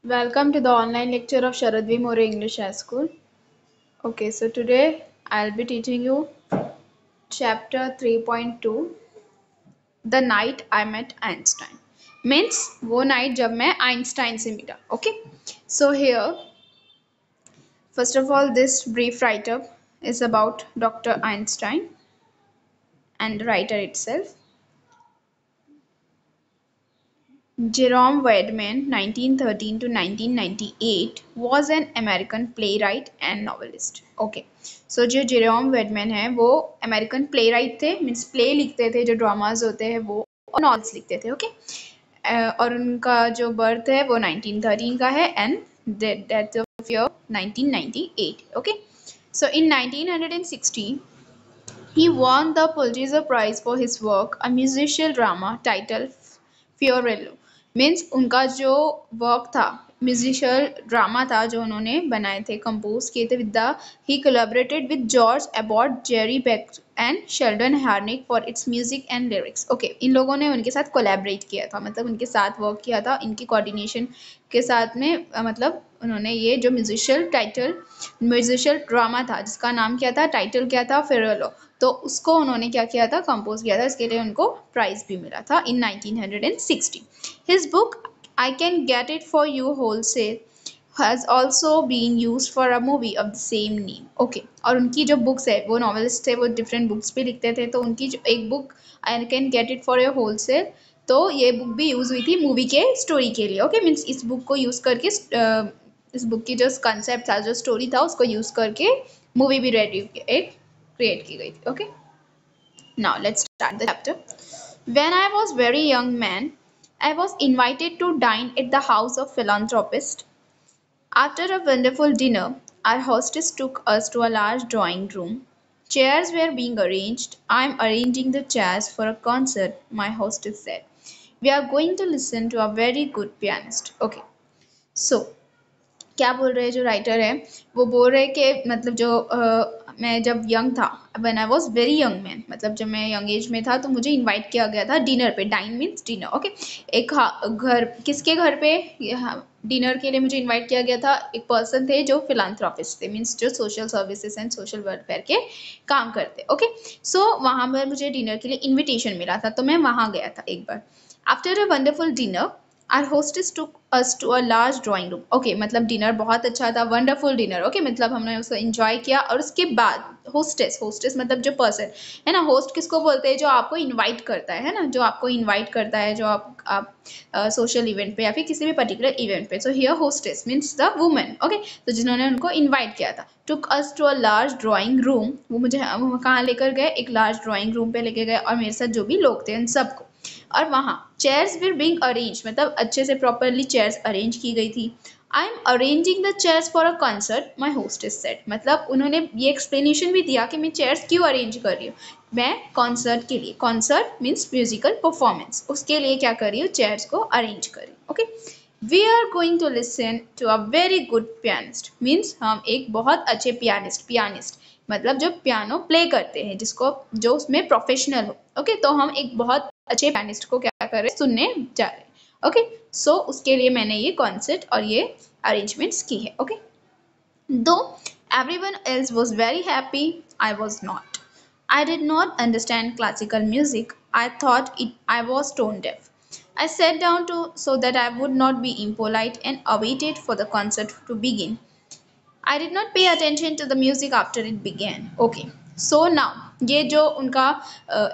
Welcome to the online lecture of Sharadvi More English High School. Okay, so today I'll be teaching you chapter 3.2 The Night I Met Einstein. Means वो night जब मैं Einstein से मिला. Okay, so here first of all this brief write-up is about Dr. Einstein and the writer itself. Jerome Wedman (1913 to 1998) was an American playwright and novelist. Okay, so जो Jerome वेडमैन है वो American play right थे, means play लिखते थे, जो dramas होते हैं वो, और नॉवेल्स लिखते थे. ओके, और उनका जो बर्थ है वो 1913 का है and death of year 1998. Okay, so in 1960 he won the Pulitzer Prize for his work, a musical drama titled Fiorello. Means उनका जो वर्क था, म्यूजिकल ड्रामा था जो उन्होंने बनाए थे, कंपोज किए थे with the he collaborated with George Abbott, Jerry Bock and Sheldon Harnick for its music and lyrics. Okay, इन लोगों ने उनके साथ कोलैबोरेट किया था, मतलब उनके साथ वर्क किया था, इनकी कोऑर्डिनेशन के साथ में मतलब उन्होंने ये जो म्यूजिकल ड्रामा था जिसका नाम क्या था, टाइटल क्या था, फेरेलो, तो उसको उन्होंने क्या किया था, कंपोज किया था. इसके लिए उनको प्राइज भी मिला था इन 1960. His book I can get it for you wholesale has also been used for a movie of the same name. Okay, और उनकी जो बुक्स है, वो नॉवेलिस्ट थे, वो डिफरेंट बुक्स भी लिखते थे, तो उनकी जो एक book I can get it for your wholesale, तो ये बुक भी यूज़ हुई थी मूवी के स्टोरी के लिए. ओके, मीन्स इस बुक को यूज़ करके इस बुक की जो कंसेप्ट था, जो स्टोरी था, उसको यूज़ करके मूवी भी क्रिएट की गई थी. Okay, now let's start the chapter. When I was very young man, I was invited to dine at the house of philanthropist. After a wonderful dinner, our hostess took us to a large drawing room. Chairs were being arranged. I am arranging the chairs for a concert, my hostess said. We are going to listen to a very good pianist. Okay, so क्या बोल रहे हैं जो writer है, वो बोल रहे हैं कि मतलब जो मैं जब यंग था, when I was very young man, मतलब जब मैं यंग एज में था, तो मुझे इनवाइट किया गया था डिनर पे. Dine means dinner. ओके, एक घर, किसके घर पे, डिनर के लिए मुझे इनवाइट किया गया था. एक पर्सन थे जो फिलांथ्रोपिस्ट थे, मीन्स जो social services and social welfare के काम करते. ओके, सो वहाँ पर मुझे डिनर के लिए इन्विटेशन मिला था, तो मैं वहाँ गया था एक बार. After a wonderful dinner our hostess took us to a large drawing room. Okay, मतलब डिनर बहुत अच्छा था, वंडरफुल डिनर. ओके, मतलब हमने उसको एंजॉय किया, और उसके बाद होस्टेस मतलब जो पर्सन है ना, होस्ट किसको बोलते हैं, जो आपको इनवाइट करता है ना, जो आपको इनवाइट करता है, जो आप सोशल इवेंट पे या फिर किसी भी पर्टिकुलर इवेंट पे. So here hostess means the woman. Okay, तो जिन्होंने उनको इन्वाइट किया था. Took us to a large drawing room, वो मुझे कहाँ लेकर गए, एक लार्ज ड्राइंग रूम पे लेके गए, और मेरे साथ जो भी लोग थे उन सबको. और वहाँ चेयर्स वर बीइंग अरेंज, मतलब अच्छे से प्रॉपरली चेयर्स अरेंज की गई थी. I am arranging the chairs for a concert, my hostess said. मतलब उन्होंने ये एक्सप्लेनेशन भी दिया कि मैं चेयर्स क्यों अरेंज कर रही हूँ. मैं कॉन्सर्ट के लिए, कॉन्सर्ट मीन्स म्यूजिकल परफॉर्मेंस, उसके लिए क्या कर रही हूँ, चेयर्स को अरेंज कर रही हूँ. Okay, we are going to listen to a very good pianist, means हम एक बहुत अच्छे पियानिस्ट मतलब जो पियानो प्ले करते हैं, जिसको जो उसमें प्रोफेशनल हो. ओके, तो हम एक बहुत अच्छे पियानिस्ट को क्या कर रहे हैं, सुनने जा रहे हैं. ओके, सो उसके लिए मैंने ये कॉन्सर्ट और ये अरेंजमेंट्स की है. ओके, दो everyone else was very happy, I was not. I did not understand classical music. I thought I was tone deaf. I sat down so that I would not be impolite and awaited for the concert to begin. I did not pay attention to the music after it began. Okay, so now ये जो उनका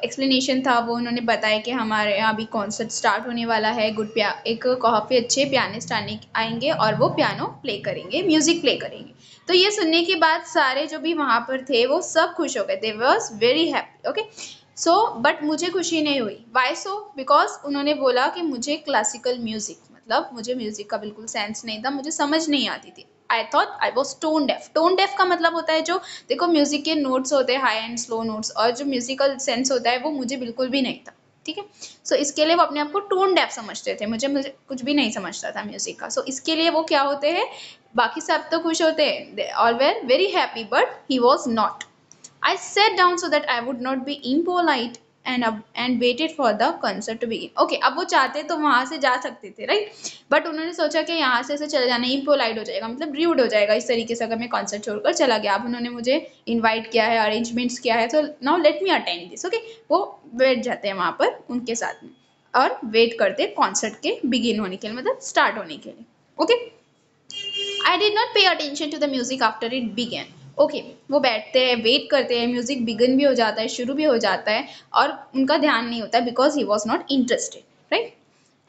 explanation था, वो उन्होंने बताया कि हमारे यहाँ अभी कॉन्सर्ट स्टार्ट होने वाला है. एक काफ़ी अच्छे पियानिस्ट आएंगे और वो पियानो प्ले करेंगे, म्यूजिक प्ले करेंगे. तो ये सुनने के बाद सारे जो भी वहाँ पर थे वो सब खुश हो गए. They was very happy. Okay, so but मुझे खुशी नहीं हुई. Y so? बिकॉज उन्होंने बोला कि मुझे क्लासिकल म्यूजिक, मतलब मुझे म्यूजिक का बिल्कुल सेंस नहीं था, मुझे समझ नहीं आती थी. I thought I was tone deaf. Tone deaf का मतलब होता है जो, देखो म्यूजिक के नोट्स होते हैं हाई एंड स्लो नोट्स, और जो म्यूजिकल सेंस होता है वो मुझे बिल्कुल भी नहीं था. ठीक है, सो इसके लिए वो अपने आप को टोन डेफ समझते थे. मुझे कुछ भी नहीं समझता था म्यूजिक का. सो इसके लिए वो क्या होते हैं, बाकी सब तो खुश होते हैं, they all were very happy, but he was not. I sat down so that I would not be impolite and waited for the concert to begin. Okay, अब वो चाहते तो वहां से जा सकते थे, राइट, बट उन्होंने सोचा कि यहाँ से ऐसे चले जाना इम्पोलाइट हो जाएगा, मतलब रूड हो जाएगा इस तरीके से अगर मैं कॉन्सर्ट छोड़कर चला गया। अब उन्होंने मुझे इन्वाइट किया है, अरेंजमेंट्स किया है, तो now let me attend this. Okay, वो बैठ जाते हैं वहां पर उनके साथ में और वेट करते कॉन्सर्ट के बिगिन होने के लिए, मतलब स्टार्ट होने के लिए। Okay, I did not pay attention to the music after it began. Okay, वो बैठते हैं, वेट करते हैं, म्यूजिक बिगन भी हो जाता है, शुरू भी हो जाता है, और उनका ध्यान नहीं होता because he was not interested, right.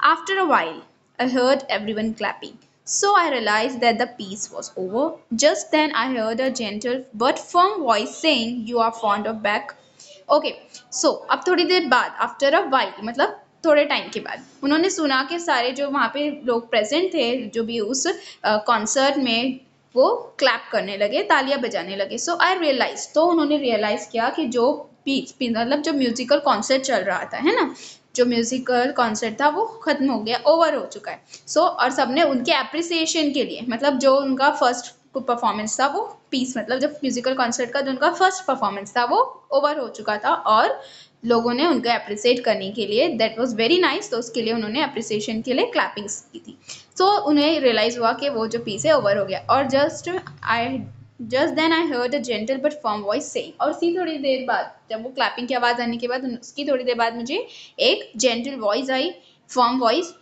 After a while I heard everyone clapping. So I realized that the piece was over. Just then I heard a gentle but firm voice saying, "You are fond of Beck." Okay, so अब थोड़ी देर बाद, after a while मतलब थोड़े time के बाद, उन्होंने सुना कि सारे जो वहाँ पे लोग प्रेजेंट थे, जो भी उस कॉन्सर्ट में, वो क्लैप करने लगे, तालियां बजाने लगे। सो आई रियलाइज, तो उन्होंने रियलाइज किया कि जो पीस मतलब जो म्यूजिकल कॉन्सर्ट चल रहा था, है ना, जो म्यूजिकल कॉन्सर्ट था वो खत्म हो गया, ओवर हो चुका है। सो और सबने उनके अप्रिसिएशन के लिए, मतलब जो उनका फर्स्ट परफॉर्मेंस था, वो पीस मतलब जो म्यूजिकल कॉन्सर्ट का जो उनका फर्स्ट परफॉर्मेंस था वो ओवर हो चुका था, और लोगों ने उनको अप्रिसिएट करने के लिए, दैट वाज वेरी नाइस, तो उसके लिए उन्होंने अप्रिसिएशन के लिए क्लैपिंग्स की थी। तो उन्हें रियलाइज हुआ कि वो जो पीस है ओवर हो गया, और just then I heard a gentle but firm voice saying, और उसी थोड़ी देर बाद, जब वो क्लैपिंग की आवाज़ आने के बाद, उसकी थोड़ी देर बाद मुझे एक जेंटल वॉइस आई, firm voice,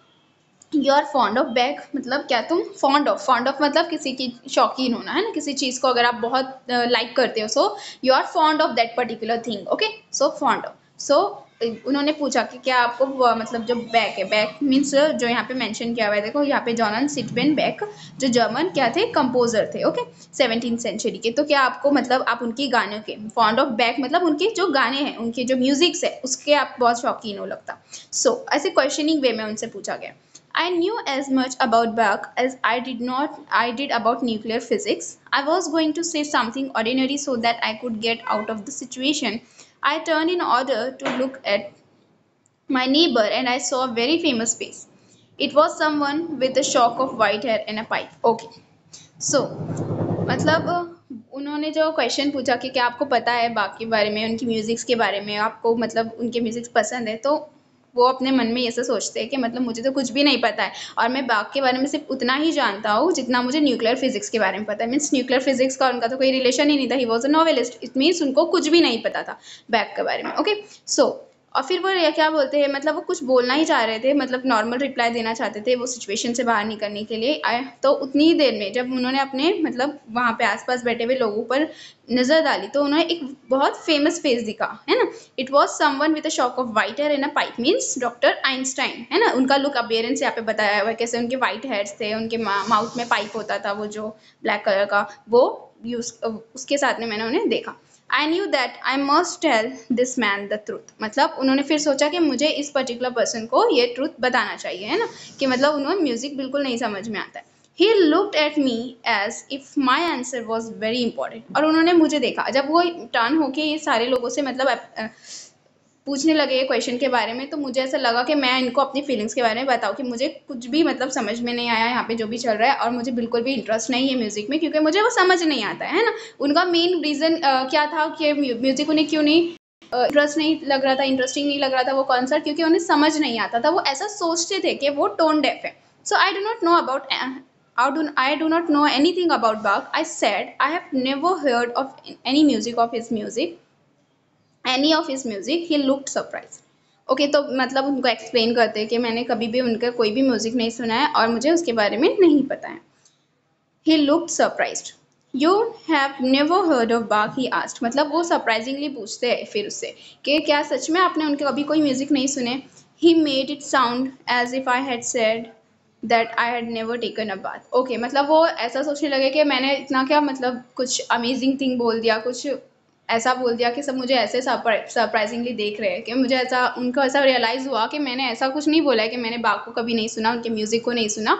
you are fond of Bach, मतलब क्या तुम फॉन्ड ऑफ मतलब किसी की शौकीन होना, है ना, किसी चीज़ को अगर आप बहुत लाइक करते हो, so you are fond of that particular thing. Okay, so fond of, so उन्होंने पूछा कि क्या आपको मतलब जो बैक है, बैक मीन्स जो यहाँ पे मेंशन किया हुआ है, देखो यहाँ पे जॉन सिटबेन बैक, जो जर्मन क्या थे, कंपोजर थे। ओके, 17th सेंचुरी के। तो क्या आपको मतलब आप उनकी गानों के, फॉन्ड ऑफ बैक मतलब उनके जो गाने हैं, उनके जो म्यूजिक्स है, उसके आप बहुत शौकीन हो लगता। सो ऐसे क्वेश्चनिंग वे में उनसे पूछा गया। I knew as much about Bach as I did about nuclear physics. I was going to say something ordinary so that I could get out of the situation. I turned in order to look at my neighbor and I saw a very famous face. It was someone with a shock of white hair and a pipe. Okay. So, मतलब उन्होंने जो question पूछा कि क्या आपको पता है बाक के बारे में, उनकी म्यूजिक्स के बारे में, आपको मतलब उनके म्यूजिक्स पसंद है, तो वो अपने मन में ऐसे सोचते हैं कि मतलब मुझे तो कुछ भी नहीं पता है, और मैं बाक के बारे में सिर्फ उतना ही जानता हूँ जितना मुझे न्यूक्लियर फिजिक्स के बारे में पता है। मीन्स न्यूक्लियर फिजिक्स का उनका तो कोई रिलेशन ही नहीं था, he was a novelist, it means उनको कुछ भी नहीं पता था बैक के बारे में। ओके, सो और फिर वो क्या बोलते हैं, मतलब वो कुछ बोलना ही चाह रहे थे, मतलब नॉर्मल रिप्लाई देना चाहते थे वो सिचुएशन से बाहर निकलने के लिए आए, तो उतनी ही देर में जब उन्होंने अपने मतलब वहाँ पे आसपास बैठे हुए लोगों पर नजर डाली, तो उन्हें एक बहुत फेमस फेस दिखा, है ना। It was someone with a shock of white here in a pipe, means doctor Einstein, है ना। उनका लुक अपियरेंस यहाँ पे बताया हुआ है, कैसे उनके वाइट हेयर्स थे, उनके माउथ में पाइप होता था वो जो ब्लैक कलर का, वो यूज उसके साथ में मैंने उन्हें देखा। I knew that I must tell this man the truth, मतलब उन्होंने फिर सोचा कि मुझे इस पर्टिकुलर पर्सन को ये ट्रूथ बताना चाहिए, है ना, कि मतलब उन्हें म्यूजिक बिल्कुल नहीं समझ में आता है। He looked at me as if my answer was very important, और उन्होंने मुझे देखा, जब वो टर्न होके ये सारे लोगों से मतलब पूछने लगे ये क्वेश्चन के बारे में, तो मुझे ऐसा लगा कि मैं इनको अपनी फीलिंग्स के बारे में बताऊँ कि मुझे कुछ भी मतलब समझ में नहीं आया यहाँ पे जो भी चल रहा है, और मुझे बिल्कुल भी इंटरेस्ट नहीं है म्यूज़िक में, क्योंकि मुझे वो समझ नहीं आता है ना। उनका मेन रीज़न क्या था कि म्यूज़िक उन्हें क्यों नहीं इंटरेस्ट नहीं लग रहा था, इंटरेस्टिंग नहीं लग रहा था वो कॉन्सर्ट, क्योंकि उन्हें समझ नहीं आता था, वो ऐसा सोचते थे कि वो टोन डेफ है। So I do not know about I do not know anything about Bach. I said I have never heard of any music of his music. Any of his music. He looked surprised. Okay, तो मतलब उनको explain करते हैं कि मैंने कभी भी उनका कोई भी म्यूजिक नहीं सुना है और मुझे उसके बारे में नहीं पता है। He looked surprised. You have never heard of Bach? He asked. मतलब वो सरप्राइजिंगली पूछते हैं फिर उससे कि क्या सच में आपने उनके कभी कोई म्यूजिक नहीं सुने? He made it sound as if I had said that I had never taken a bath. Okay, मतलब वो ऐसा सोचने लगे कि मैंने इतना क्या मतलब कुछ अमेजिंग थिंग बोल दिया, कुछ ऐसा बोल दिया कि सब मुझे ऐसे सरप्राइजिंगली देख रहे हैं, कि मुझे ऐसा उनको ऐसा रियलाइज़ हुआ कि मैंने ऐसा कुछ नहीं बोला है कि मैंने बाग को कभी नहीं सुना, उनके म्यूज़िक को नहीं सुना।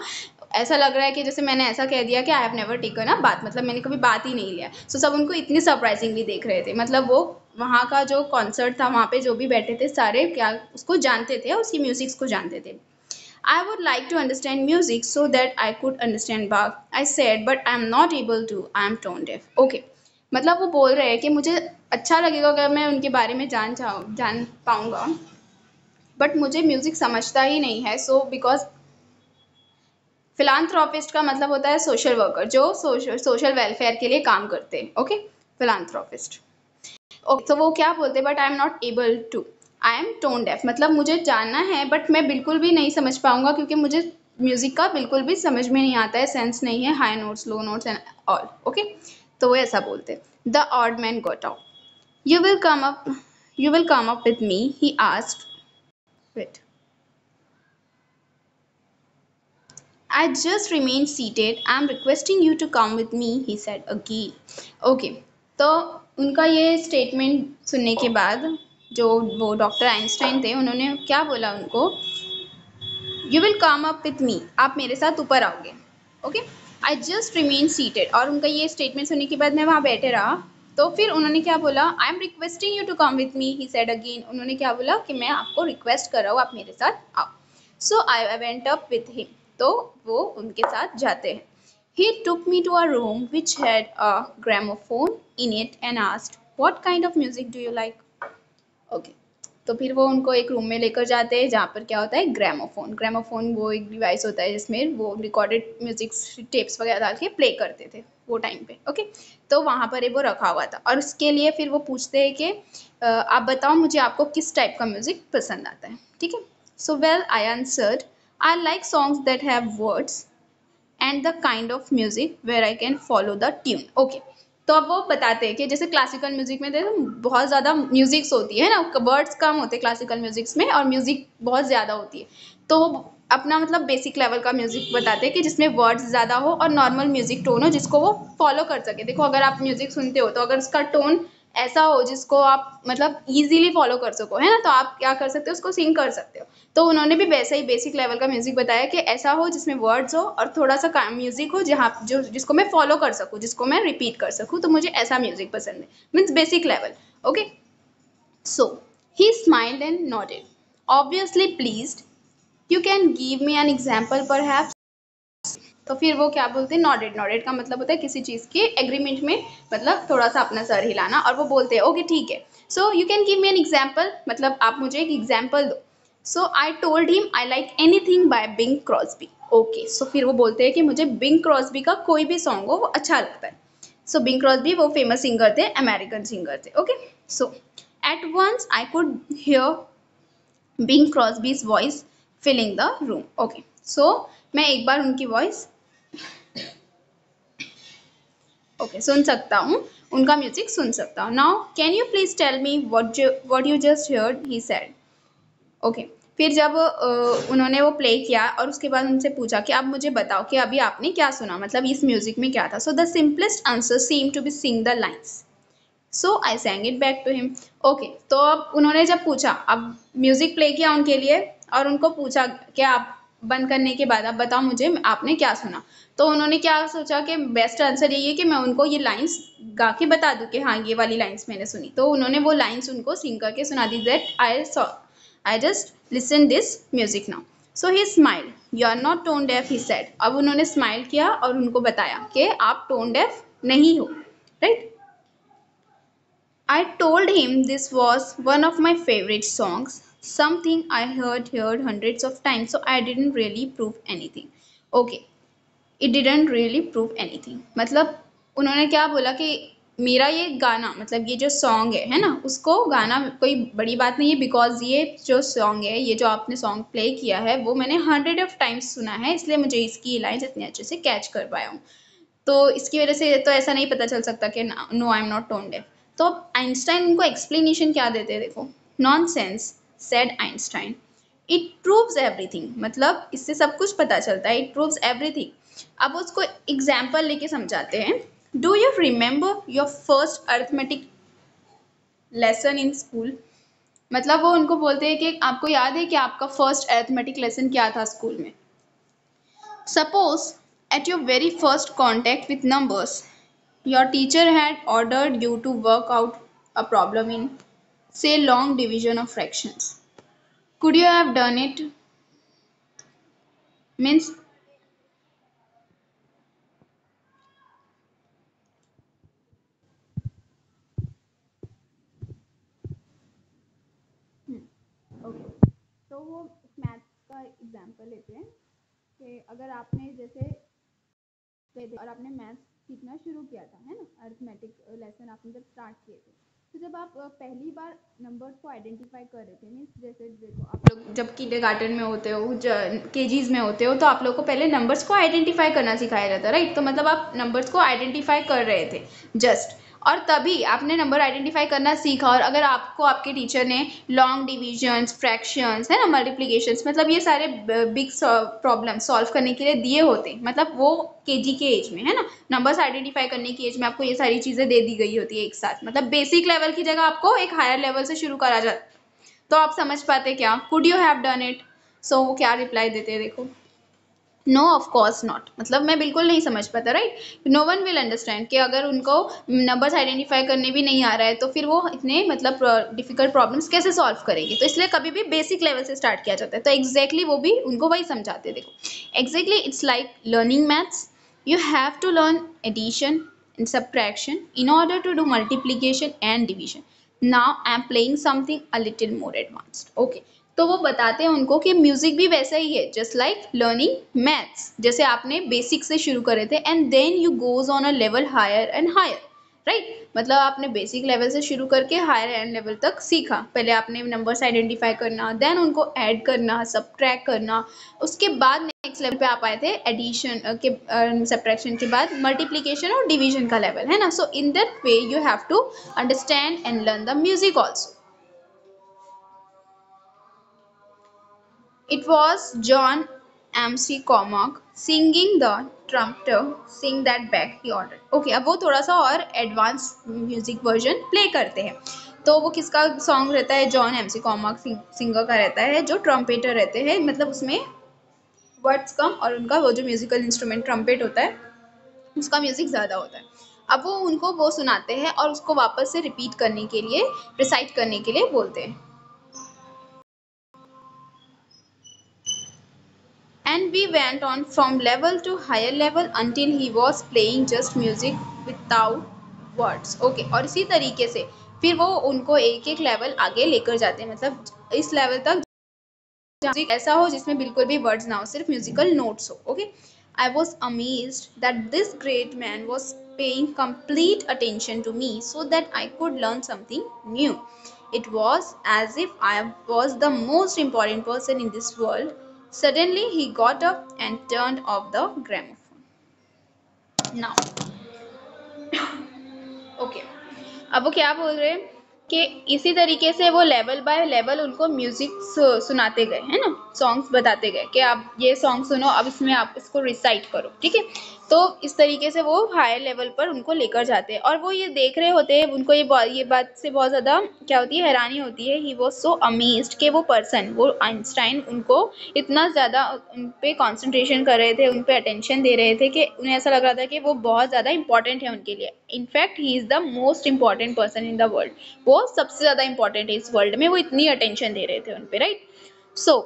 ऐसा लग रहा है कि जैसे मैंने ऐसा कह दिया कि I have never taken a बात, मतलब मैंने कभी बात ही नहीं लिया। सो सब उनको इतनी सरप्राइजिंगली देख रहे थे, मतलब वो वहाँ का जो कॉन्सर्ट था, वहाँ पे जो भी बैठे थे सारे क्या उसको जानते थे, उसकी म्यूजिक्स को जानते थे। I would like to understand music so that I could understand Bach. I said, but I am not able to. I am tone deaf. Okay. मतलब वो बोल रहे हैं कि मुझे अच्छा लगेगा अगर मैं उनके बारे में जान पाऊंगा, बट मुझे म्यूजिक समझता ही नहीं है। सो बिकॉज फिलान्थ्रोपिस्ट का मतलब होता है सोशल वर्कर, जो सोशल वेलफेयर के लिए काम करते हैं। ओके, फिलान्थ्रोपिस्ट। ओके, तो वो क्या बोलते हैं, but I am not able to, I am tone deaf, मतलब मुझे जानना है बट मैं बिल्कुल भी नहीं समझ पाऊंगा, क्योंकि मुझे म्यूजिक का बिल्कुल भी समझ में नहीं आता है, सेंस नहीं है, high notes, low notes and all. Okay, तो वो ऐसा बोलते हैं। The odd man got out, you will come up, you will come up with me, he asked. Wait. I just remained seated. I'm requesting you to come with me, he said again. Okay, तो उनका ये statement सुनने के बाद जो वो doctor Einstein थे, उन्होंने क्या बोला उनको, you will come up with me, आप मेरे साथ ऊपर आओगे। Okay, I just remain seated, और उनका ये स्टेटमेंट सुनने के बाद मैं वहाँ बैठे रहा। तो फिर उन्होंने क्या बोला, I am requesting you to come with me, he said again, उन्होंने क्या बोला कि मैं आपको रिक्वेस्ट कर रहा हूँ, आप मेरे साथ आओ। So I went up with him, तो वो उनके साथ जाते हैं। He took me to a room which had a gramophone in it and asked, what kind of music do you like? Okay. तो फिर वो उनको एक रूम में लेकर जाते हैं जहाँ पर क्या होता है, ग्रामोफोन। ग्रामोफोन वो एक डिवाइस होता है जिसमें वो रिकॉर्डेड म्यूजिक टेप्स वगैरह डाल के प्ले करते थे वो टाइम पे। ओके, तो वहाँ पर वो रखा हुआ था, और उसके लिए फिर वो पूछते हैं कि आप बताओ मुझे, आपको किस टाइप का म्यूजिक पसंद आता है। ठीक है, so well I answered, I like songs that have words and the kind of music where I can follow the tune. Okay, तो अब वो बताते हैं कि जैसे क्लासिकल म्यूजिक में देखो बहुत ज़्यादा म्यूजिक्स होती है ना, वर्ड्स कम होते हैं क्लासिकल म्यूजिक्स में और म्यूजिक बहुत ज़्यादा होती है। तो वो अपना मतलब बेसिक लेवल का म्यूजिक बताते हैं कि जिसमें वर्ड्स ज़्यादा हो और नॉर्मल म्यूजिक टोन हो जिसको वो फॉलो कर सके। देखो अगर आप म्यूजिक सुनते हो तो अगर उसका टोन ऐसा हो जिसको आप मतलब इजीली फॉलो कर सको, है ना, तो आप क्या कर सकते हो, उसको सिंग कर सकते हो। तो उन्होंने भी वैसा ही बेसिक लेवल का म्यूजिक बताया कि ऐसा हो जिसमें वर्ड्स हो और थोड़ा सा म्यूजिक हो जहाँ जो जिसको मैं फॉलो कर सकूँ, जिसको मैं रिपीट कर सकूँ, तो मुझे ऐसा म्यूजिक पसंद है, means basic level. Okay, so he smiled and nodded, obviously pleased, you can give me an example पर। तो फिर वो क्या बोलते हैं, नॉडेड। नॉडेड का मतलब होता है किसी चीज़ के एग्रीमेंट में, मतलब थोड़ा सा अपना सर हिलाना, और वो बोलते हैं ओके ठीक है, so you can give me an example, मतलब आप मुझे एक एग्जाम्पल दो। So I told him I like anything by Bing Crosby. Okay, so फिर वो बोलते हैं कि मुझे बिंग क्रॉस्बी का कोई भी सॉन्ग हो वो अच्छा लगता है। सो बिंग क्रॉस्बी वो फेमस सिंगर थे, अमेरिकन सिंगर थे। Okay, so at once I could hear Bing Crosby's voice filling the room. Okay, so मैं एक बार उनकी वॉइस सुन सकता हूँ, उनका म्यूजिक सुन सकता हूँ। Now can you please tell me what you just heard, he said. Okay, फिर जब उन्होंने वो प्ले किया और उसके बाद उनसे पूछा कि आप मुझे बताओ कि अभी आपने क्या सुना, मतलब इस म्यूजिक में क्या था। So the simplest answer seem to be sing the lines, so I sang it back to him. Okay, तो अब उन्होंने जब पूछा, अब म्यूजिक प्ले किया उनके लिए और उनको पूछा कि आप बंद करने के बाद आप बताओ मुझे आपने क्या सुना। तो उन्होंने क्या सोचा कि बेस्ट आंसर यही है कि मैं उनको ये लाइंस गा के बता दूं कि हाँ ये वाली लाइंस मैंने सुनी। तो उन्होंने वो लाइंस उनको सिंग करके सुना दी, that I just listen this music now. So he smile, you are not tone deaf, he said. अब उन्होंने स्माइल किया और उनको बताया कि आप टोन डेफ नहीं हो, right. I told him this was one of my favorite songs, something I heard hundreds of times, so I didn't really prove anything. Okay, it didn't really prove anything. मतलब उन्होंने क्या बोला कि मेरा ये गाना, मतलब ये जो सॉन्ग है ना, उसको गाना कोई बड़ी बात नहीं है, बिकॉज ये जो सॉन्ग है, ये जो आपने सॉन्ग प्ले किया है, वो मैंने हंड्रेड ऑफ टाइम्स सुना है, इसलिए मुझे इसकी लाइन्स इतने अच्छे से कैच कर पाया हूँ। तो इसकी वजह से तो ऐसा नहीं पता चल सकता कि no I am not tone deaf. तो आइंस्टाइन उनको एक्सप्लेनेशन क्या देते हैं, देखो, nonsense, said Einstein, it proves everything, मतलब इससे सब कुछ पता चलता है, इट प्रूव्स एवरीथिंग। अब उसको एग्जाम्पल लेके समझाते हैं। Do you remember your first arithmetic lesson in school, मतलब वो उनको बोलते हैं कि आपको याद है कि आपका फर्स्ट अर्थमेटिक लेसन क्या था स्कूल में। Suppose at your very first contact with numbers, your teacher had ordered you to work out a problem in, say, long division of fractions. Could you have done it? Means, example लेते हैं कि अगर आपने जैसे और आपने maths सीखना शुरू किया था, है ना, अरिथमेटिक लेसन आपने जब स्टार्ट किए थे, तो जब आप पहली बार नंबर्स को आइडेंटिफाई कर रहे थे, मीन्स जैसे देखो आप लोग जब किंडरगार्टन में होते हो, केजीज में होते हो, तो आप लोग को पहले नंबर्स को आइडेंटिफाई करना सिखाया जाता है, राइट। तो मतलब आप नंबर्स को आइडेंटिफाई कर रहे थे जस्ट, और तभी आपने नंबर आइडेंटिफाई करना सीखा। और अगर आपको आपके टीचर ने लॉन्ग डिविजन्स, फ्रैक्शंस, है ना, मल्टीप्लिकेशंस, मतलब ये सारे बिग प्रॉब्लम सॉल्व करने के लिए दिए होते, मतलब वो केजी के एज में, है ना, नंबर्स आइडेंटिफाई करने की एज में आपको ये सारी चीजें दे दी गई होती है एक साथ, मतलब बेसिक लेवल की जगह आपको एक हायर लेवल से शुरू करा जाता, तो आप समझ पाते क्या, could you have done it. So वो क्या रिप्लाई देते हैं देखो, नो ऑफ कोर्स नॉट, मतलब मैं बिल्कुल नहीं समझ पाता, right. No one will understand कि अगर उनको नंबर्स आइडेंटिफाई करने भी नहीं आ रहा है तो फिर वो इतने मतलब डिफिकल्ट प्रॉब्लम्स कैसे सॉल्व करेंगे। तो इसलिए कभी भी बेसिक लेवल से स्टार्ट किया जाता है। तो एग्जैक्टली वो भी उनको वही समझाते हैं, देखो exactly it's like learning maths, you have to learn addition and subtraction in order to do multiplication and division. Now I am playing something a little more advanced. Okay, तो वो बताते हैं उनको कि म्यूजिक भी वैसा ही है, जस्ट लाइक लर्निंग मैथ्स, जैसे आपने बेसिक से शुरू करे थे and then you goes on a level higher and higher, right. मतलब आपने बेसिक लेवल से शुरू करके हायर एंड लेवल तक सीखा। पहले आपने नंबर्स आइडेंटिफाई करना, देन उनको ऐड करना, सबट्रैक्ट करना, उसके बाद नेक्स्ट लेवल पे आप आए थे एडिशन के, सब्ट्रैक्शन के बाद मल्टीप्लिकेशन और डिवीजन का लेवल, है ना। So in that way you have to understand and learn the music also. It was John MC Cormack singing the trumpeter. Sing that back, he ordered. Okay, अब वो थोड़ा सा और एडवांस म्यूजिक वर्जन प्ले करते हैं। तो वो किसका सॉन्ग रहता है, जॉन एमसी कॉर्माक सिंगर का रहता है, जो ट्रम्पेटर रहते हैं, मतलब उसमें वर्ड्स कम और उनका वो जो म्यूजिकल इंस्ट्रूमेंट ट्रम्पेट होता है उसका म्यूजिक ज़्यादा होता है। अब वो उनको वो सुनाते हैं और उसको वापस से रिपीट करने के लिए, रिसाइट करने के लिए बोलते हैं। And we went on from level to higher level until he was playing just music without words. Okay, और इसी तरीके से फिर वो उनको एक एक लेवल आगे लेकर जाते हैं, मतलब इस लेवल तक म्यूजिक ऐसा हो जिसमें बिल्कुल भी वर्ड्स ना हो, सिर्फ म्यूजिकल नोट्स हो। Okay, I was amazed that this great man was paying complete attention to me so that I could learn something new. It was as if I was the most important person in this world. Suddenly he got up and turned off the gramophone. Now, okay, अब वो क्या बोल रहे हैं कि इसी तरीके से वो लेवल बाय लेवल उनको म्यूजिक सुनाते गए, है ना, सॉन्ग्स बताते गए कि आप ये सॉन्ग सुनो, अब इसमें आप इसको रिसाइट करो, ठीक है। तो इस तरीके से वो हायर लेवल पर उनको लेकर जाते हैं और वो ये देख रहे होते हैं, उनको ये बात से बहुत ज़्यादा क्या होती है, हैरानी होती है। ही वॉज सो अमेज्ड कि वो पर्सन, वो आइंस्टाइन, उनको इतना ज़्यादा उन पर कॉन्सेंट्रेशन कर रहे थे, उन पर अटेंशन दे रहे थे कि उन्हें ऐसा लग रहा था कि वो बहुत ज़्यादा इंपॉर्टेंट है उनके लिए। In fact he is the most important person in the world, वो सबसे ज़्यादा इंपॉर्टेंट है इस वर्ल्ड में, वो इतनी अटेंशन दे रहे थे उन पर, राइट। सो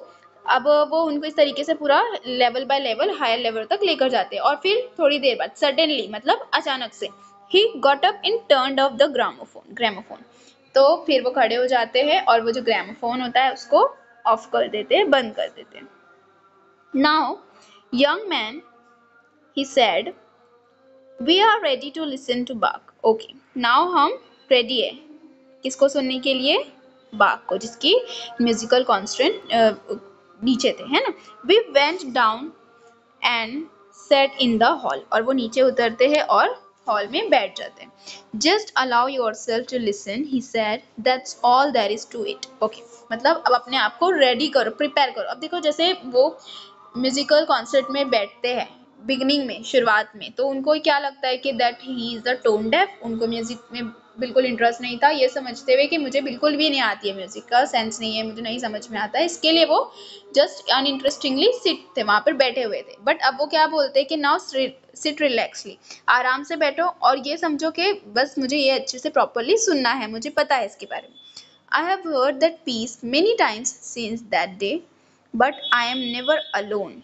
अब वो उनको इस तरीके से पूरा level by level higher level तक लेकर जाते हैं और फिर थोड़ी देर बाद सडनली, मतलब अचानक से, he got up in turned of the gramophone. तो फिर वो खड़े हो जाते हैं और वो जो ग्रामोफोन होता है उसको ऑफ कर देते हैं, बंद कर देते हैं। Now young man, he said, we are ready to listen to Bach. Okay, now हम रेडी है किसको सुनने के लिए, बाक को, जिसकी म्यूजिकल कॉन्स्टेंट नीचे थे, है ना। We went down and sat in the hall, और वो नीचे उतरते हैं और हॉल में बैठ जाते हैं। Just allow yourself to listen, he said, that's all there is to it. Okay, मतलब अब अपने आप को रेडी करो, प्रिपेयर करो। अब देखो जैसे वो म्यूजिकल कॉन्सर्ट में बैठते हैं बिगनिंग में, शुरुआत में, तो उनको क्या लगता है कि that he is the tone deaf, उनको म्यूजिक में बिल्कुल इंटरेस्ट नहीं था, ये समझते हुए कि मुझे बिल्कुल भी नहीं आती है, म्यूजिक का सेंस नहीं है, मुझे नहीं समझ में आता है, इसके लिए वो जस्ट अनइंटरेस्टिंगली सिट थे, वहां पर बैठे हुए थे। बट अब वो क्या बोलते हैं कि नाउ सिट रिलैक्सली, आराम से बैठो और ये समझो कि बस मुझे ये अच्छे से प्रॉपरली सुनना है, मुझे पता है इसके बारे में। I have heard that piece many times since that day, but I am never alone.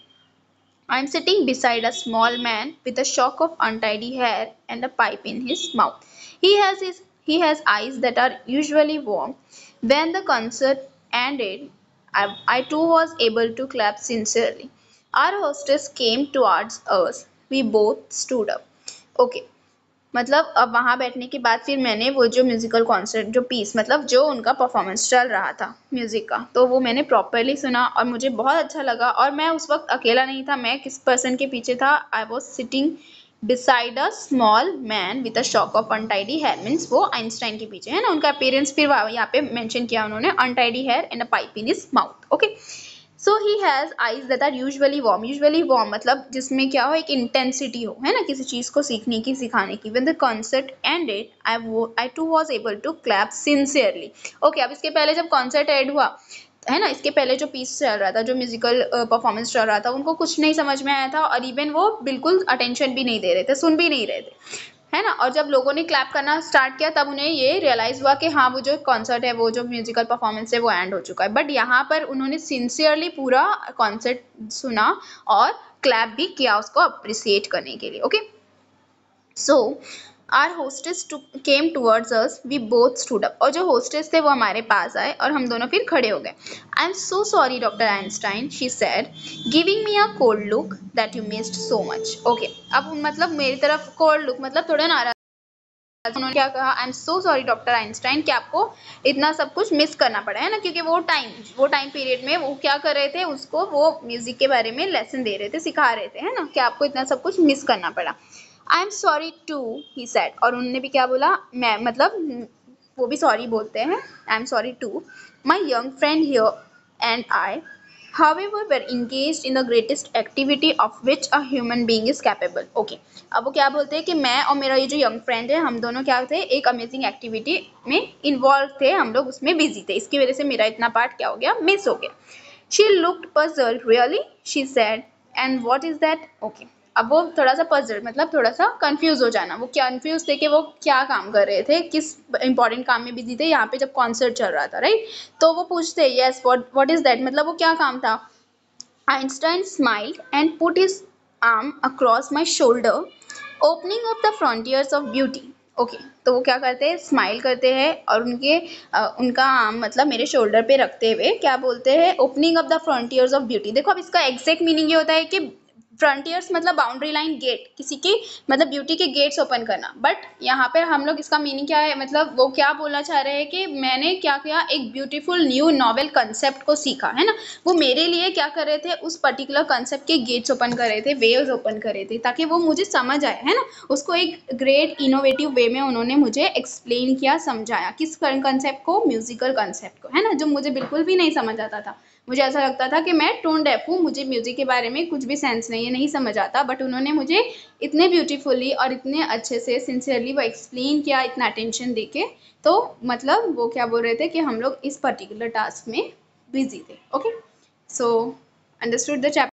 I am sitting beside a small man with a shock of untidy hair and a pipe in his mouth. He has eyes that are usually warm. When the concert ended, I too was able to clap sincerely. Our hostess came towards us. We both stood up. Okay, मतलब अब वहाँ बैठने के बाद फिर मैंने वो जो म्यूजिकल कॉन्सर्ट जो पीस मतलब जो उनका परफॉर्मेंस चल रहा था म्यूजिक का, तो वो मैंने प्रॉपरली सुना और मुझे बहुत अच्छा लगा। और मैं उस वक्त अकेला नहीं था, मैं किस पर्सन के पीछे था? I was sitting beside a small man with a shock of untidy hair, means वो आइंस्टाइन के पीछे है ना। उनका अपीयरेंस फिर यहाँ पे मेंशन किया उन्होंने, untidy hair and a pipe in his mouth. Okay, so he has eyes that are usually warm मतलब जिसमें क्या हो, एक इंटेंसिटी हो, है ना, किसी चीज को सीखने की, सिखाने की। When the concert ended I too was able to clap sincerely. Okay, अब इसके पहले जब कॉन्सर्ट एंड हुआ है ना, इसके पहले जो पीस चल रहा था, जो म्यूजिकल परफॉर्मेंस चल रहा था, उनको कुछ नहीं समझ में आया था और इवन वो बिल्कुल अटेंशन भी नहीं दे रहे थे, सुन भी नहीं रहे थे, है ना। और जब लोगों ने क्लैप करना स्टार्ट किया तब उन्हें ये रियलाइज हुआ कि हाँ, वो जो कॉन्सर्ट है, वो जो म्यूजिकल परफॉर्मेंस है, वो एंड हो चुका है। बट यहाँ पर उन्होंने सिंसियरली पूरा कॉन्सर्ट सुना और क्लैप भी किया उसको अप्रिसिएट करने के लिए। Okay, so our hostess came towards us, we both stood up. और जो होस्टेस थे वो हमारे पास आए और हम दोनों फिर खड़े हो गए। I am so sorry doctor Einstein, she said, giving me a cold look that you missed so much. Okay, अब मतलब मेरी तरफ कोल्ड लुक मतलब थोड़ा नाराज, उन्होंने क्या कहा, I am so sorry doctor Einstein, कि आपको इतना सब कुछ मिस करना पड़ा है ना, क्योंकि वो टाइम पीरियड में वो क्या कर रहे थे, उसको वो म्यूजिक के बारे में लेसन दे रहे थे, सिखा रहे थे, है ना, कि आपको इतना सब कुछ मिस करना पड़ा। I am sorry too, he said, और उन्होंने भी क्या बोला, मैं मतलब वो भी सॉरी बोलते हैं, I am sorry too, my young friend here and I however were engaged in the greatest activity of which a human being is capable. Okay, अब वो क्या बोलते हैं कि मैं और मेरा ये जो यंग फ्रेंड है, हम दोनों क्या थे, एक अमेजिंग एक्टिविटी में इन्वॉल्व थे, हम लोग उसमें बिजी थे, इसकी वजह से मेरा इतना पार्ट क्या हो गया, मिस हो गया। She looked puzzled. Really? She said. And what is that? Okay. अब वो थोड़ा सा पजल मतलब थोड़ा सा कंफ्यूज हो जाना, वो कंफ्यूज थे कि वो क्या काम कर रहे थे, किस इंपॉर्टेंट काम में बिजी थे यहाँ पे जब कॉन्सर्ट चल रहा था, राइट। तो वो पूछते यस व्हाट इज दैट, मतलब वो क्या काम था। Einstein smiled and put his arm across my shoulder, opening up the frontiers of beauty. Okay, तो वो क्या करते हैं, स्माइल करते हैं और उनका आर्म मतलब मेरे शोल्डर पे रखते हुए क्या बोलते हैं, opening up the frontiers of beauty. देखो अब इसका एग्जैक्ट मीनिंग ये होता है कि फ्रंटियर्स मतलब बाउंड्री लाइन, गेट, किसी की मतलब ब्यूटी के गेट्स ओपन करना। बट यहाँ पे हम लोग इसका मीनिंग क्या है, मतलब वो क्या बोलना चाह रहे हैं कि मैंने क्या किया, एक ब्यूटीफुल न्यू नॉवेल कंसेप्ट को सीखा, है ना। वो मेरे लिए क्या कर रहे थे, उस पर्टिकुलर कंसेप्ट के गेट्स ओपन कर रहे थे, वेव्स ओपन कर रहे थे, ताकि वो मुझे समझ आए, है ना। उसको एक ग्रेट इनोवेटिव वे में उन्होंने मुझे एक्सप्लेन किया, समझाया, किस कंसेप्ट को, म्यूजिकल कंसेप्ट को, है ना, जो मुझे बिल्कुल भी नहीं समझ आता था। मुझे ऐसा लगता था कि मैं टोन डेफ हूँ, मुझे म्यूजिक के बारे में कुछ भी सेंस नहीं है, नहीं समझ आता। बट उन्होंने मुझे इतने ब्यूटीफुली और इतने अच्छे से सिंसियरली वो एक्सप्लेन किया, इतना अटेंशन देके, तो मतलब वो क्या बोल रहे थे कि हम लोग इस पर्टिकुलर टास्क में बिजी थे। Okay, so understood the chapter.